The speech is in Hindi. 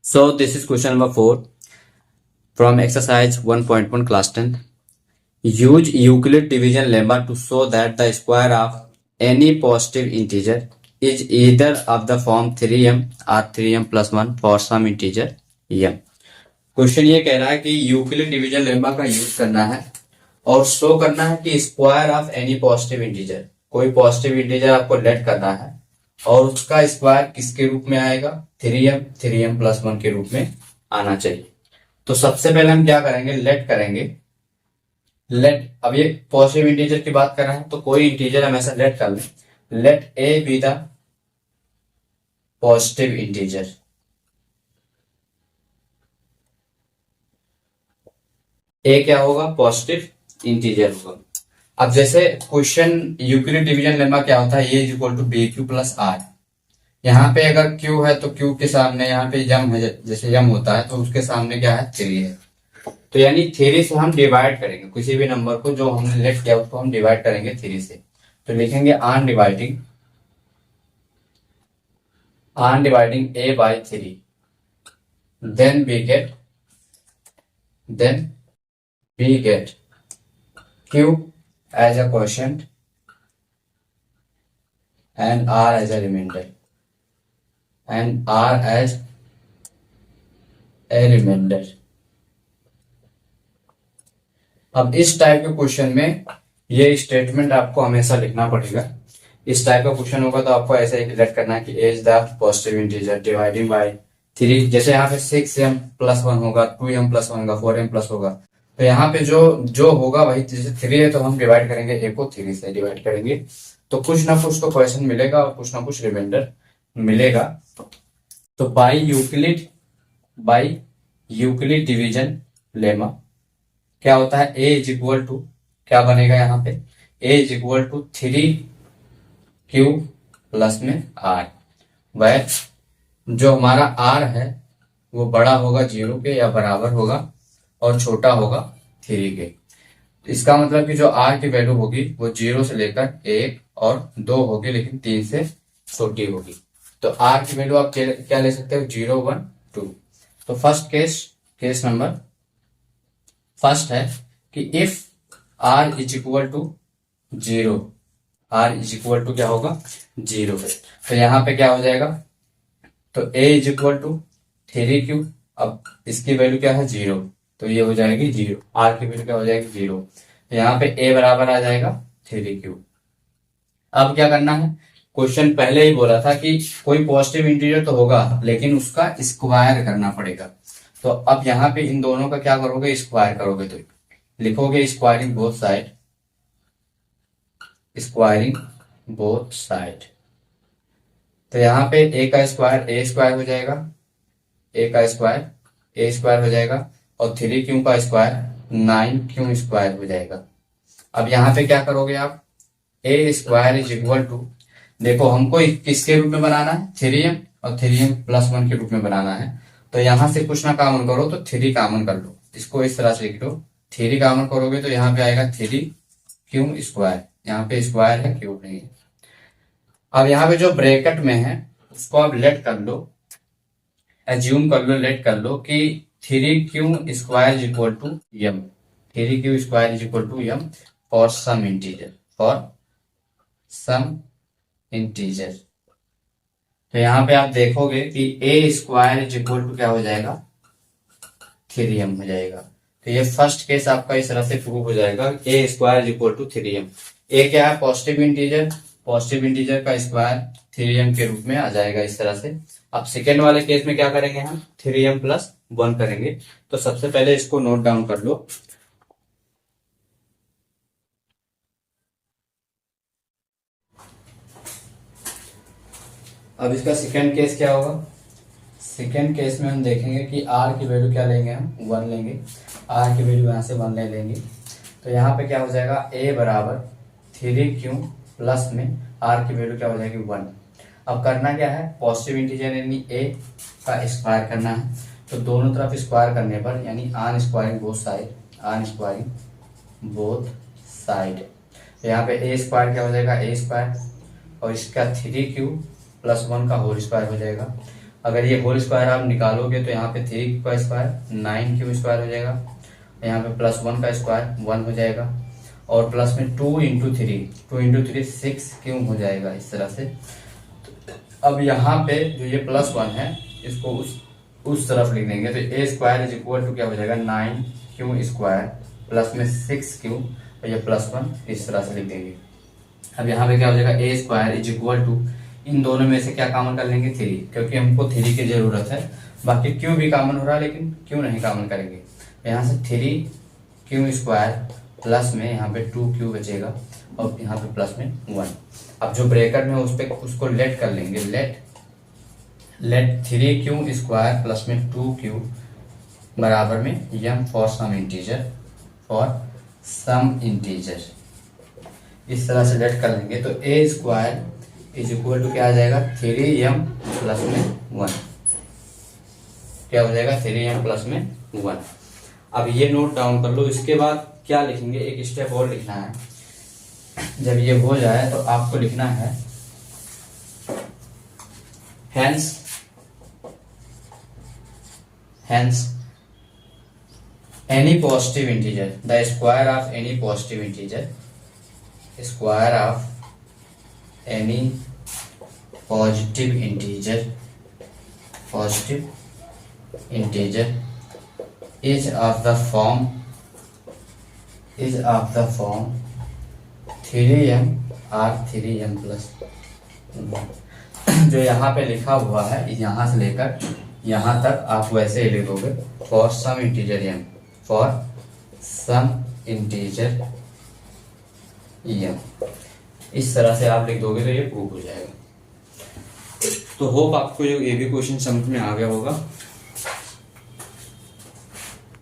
So this is question number 4 from exercise 1.1 class 10. Use Euclid division lemma to show that the square of any positive integer is either of the form 3m or 3m plus 1 for some integer m. Question ये कह रहा है कि यूक्लिड डिवीजन लेमा का यूज करना है और शो करना है कि square of any positive integer, कोई पॉजिटिव इंटीजर आपको लेट करना है और उसका स्क्वायर किसके रूप में आएगा, 3m प्लस 1 के रूप में आना चाहिए। तो सबसे पहले हम क्या करेंगे, लेट करेंगे। लेट, अब ये पॉजिटिव इंटीजर की बात कर रहे हैं तो कोई इंटीजर हम ऐसा लेट कर लें। Let A B the positive integer. A क्या होगा, पॉजिटिव इंटीजर होगा। अब जैसे क्वेश्चन यूक्लिड डिवीजन लेमा क्या होता है, A is equal to B Q plus R. यहाँ पे अगर क्यू है तो क्यू के सामने यहाँ पे यम है, जैसे यम होता है तो उसके सामने क्या है, 3 है। तो यानी 3 से हम डिवाइड करेंगे किसी भी नंबर को जो हमने लेट किया उसको हम डिवाइड करेंगे 3 से। तो लिखेंगे on dividing a by 3, then we get q as a quotient and r as a remainder and r as a remainder। अब इस टाइप के क्वेश्चन में ये स्टेटमेंट आपको हमेशा लिखना पड़ेगा। इस टाइप का क्वेश्चन होगा तो आपको ऐसा ही लेट करना है कि a is the positive integer dividing by 3। जैसे यहाँ पे 6m प्लस 1 होगा, 2m प्लस 1 होगा, 4m प्लस होगा, तो यहाँ पे जो होगा वही, जैसे 3 है तो हम डिवाइड करेंगे a को 3 से डिवाइड करेंगे तो कुछ ना कुछ तो क्वेश्चन मिलेगा और कुछ ना कुछ रिमाइंडर मिलेगा। तो बाई यूक्लिड डिवीजन लेमा क्या होता है, a इज इक्वल टू क्या बनेगा यहाँ पे, a is equal to 3q plus में r। वह जो हमारा r है वो बड़ा होगा 0 के या बराबर होगा और छोटा होगा 3 के। इसका मतलब कि जो r की वैल्यू होगी वो 0 से लेकर 1 और 2 होगी, लेकिन 3 से छोटी होगी। तो r की वैल्यू आप क्या ले सकते हो, 0 1 2। तो फर्स्ट केस नंबर फर्स्ट है कि if r is equal to 0, r is equal to क्या होगा, 0 है। तो यहाँ पे क्या हो जाएगा, तो a is equal to 3q। अब इसकी वैल्यू क्या है, 0, तो ये हो जाएगी 0, r की वैल्यू क्या हो जाएगी 0। तो यहाँ पे a बराबर आ जाएगा 3q। अब क्या करना है, क्वेश्चन पहले ही बोला था कि कोई पॉजिटिव इंटीजर तो होगा लेकिन उसका स्क्वायर करना पड़ेगा। तो अब यहाँ पे इन दोनों का क्या करोगे, स्क्वायर करोगे। तो लिखोगे स्क्वायरिंग बोथ साइड। तो यहाँ पे a का स्क्वायर a स्क्वायर हो जाएगा, a का स्क्वायर a स्क्वायर हो जाएगा और 3q का स्क्वायर 9q स्क्वायर हो जाएगा। अब यहाँ पे क्या करोगे आप, a square is equal to, देखो हमको किसके रूप में बनाना है, 3m और 3m प्लस 1 के रूप में बनाना है। तो यहाँ से कुछ ना कॉमन करो तो 3 कॉमन कर लो, इसको इस तरह से लिख लो। 3 कॉमन करोगे तो यहाँ पे आएगा 3q स्क्वायर, यहाँ पे स्क्वायर है क्यूब नहीं है। अब यहाँ पे जो ब्रैकेट में है उसको आप लेट कर लो, एज्यूम कर लो, लेट कर लो कि 3q square is equal to m, 3q square is equal to m for some integer. तो यहाँ पे आप देखोगे कि a square is equal to क्या हो जाएगा, 3m हो जाएगा। तो ये फर्स्ट केस आपका इस तरह से प्रूव हो जाएगा, a square is equal to 3m। a क्या है, पॉजिटिव इंटीजर का स्क्वायर 3m के रूप में आ जाएगा इस तरह से। अब सेकेंड वाले केस में क्या करेंगे हम, 3m प्लस 1 करेंगे। तो सबसे पहले इसको नोट डाउन कर लो। अब इसका सेकेंड केस क्या होगा, सेकेंड केस में हम देखेंगे कि r की वैल्यू क्या लेंगे, हम 1 लेंगे, r की वैल्यू यहाँ से 1 ले लेंगे। तो यहाँ पे क्या हो जाएगा, a बराबर 3q प्लस में r की वैल्यू क्या हो जाएगी 1। अब करना क्या है, पॉजिटिव इंटीजर यानी a का स्क्वायर करना है। तो दोनों तरफ स्क्वायर करने पर यानी ऑन स्क्वायरिंग बोथ साइड, तो यहाँ पे a स्क्वायर क्या हो जाएगा, a स्क्वायर और इसका 3q प्लस 1 का होल स्क्वायर हो जाएगा। अगर ये होल स्क्वायर आप निकालोगे तो यहाँ पे 3 का स्क्वायर 9 क्यू स्क्वायर हो जाएगा, यहाँ पे प्लस 1 का स्क्वायर 1 हो जाएगा, और प्लस में 2 इंटू थ्री 6 क्यों हो जाएगा इस तरह से। अब यहाँ पे जो ये प्लस 1 है इसको उस तरफ लिख देंगे, तो ए स्क्वायर इज इक्वल टू क्या हो जाएगा 9 क्यू स्क्वायर प्लस में 6 क्यू, और ये प्लस 1 इस तरह से लिख देंगे। अब यहाँ पे क्या हो जाएगा ए स्क्वायर इज इक्वल टू, इन दोनों में से क्या कॉमन कर लेंगे 3, क्योंकि हमको 3 की जरूरत है। बाकी क्यू भी कॉमन हो रहा है लेकिन क्यू नहीं कॉमन करेंगे। यहाँ से 3 क्यू स्क्वायर प्लस में यहाँ पे 2 क्यू बचेगा, और यहाँ पे प्लस में 1। अब जो ब्रेकेट में उस पे उसको लेट कर लेंगे, लेट 3 क्यू स्क्वायर प्लस में 2 क्यू बराबर में यम फॉर सम इंटीजर, इस तरह से लेट कर लेंगे। तो ए स्क्वायर इज इक्वल टू क्या आ जाएगा 3m प्लस में 1, क्या हो जाएगा 3m प्लस में 1। अब ये नोट डाउन कर लो। इसके बाद क्या लिखेंगे, एक स्टेप और लिखना है। जब ये हो जाए तो आपको लिखना है hence any positive integer, the square of any positive integer, square of any positive integer is of the form 3m or 3m plus 1। जो यहाँ पे लिखा हुआ है यहाँ से लेकर यहाँ तक आप वैसे ही लिखोगे, फॉर सम इंटीजर एम, इस तरह से आप लिख दोगे तो ये प्रूफ हो जाएगा। तो होप आपको ये भी क्वेश्चन समझ में आ गया होगा।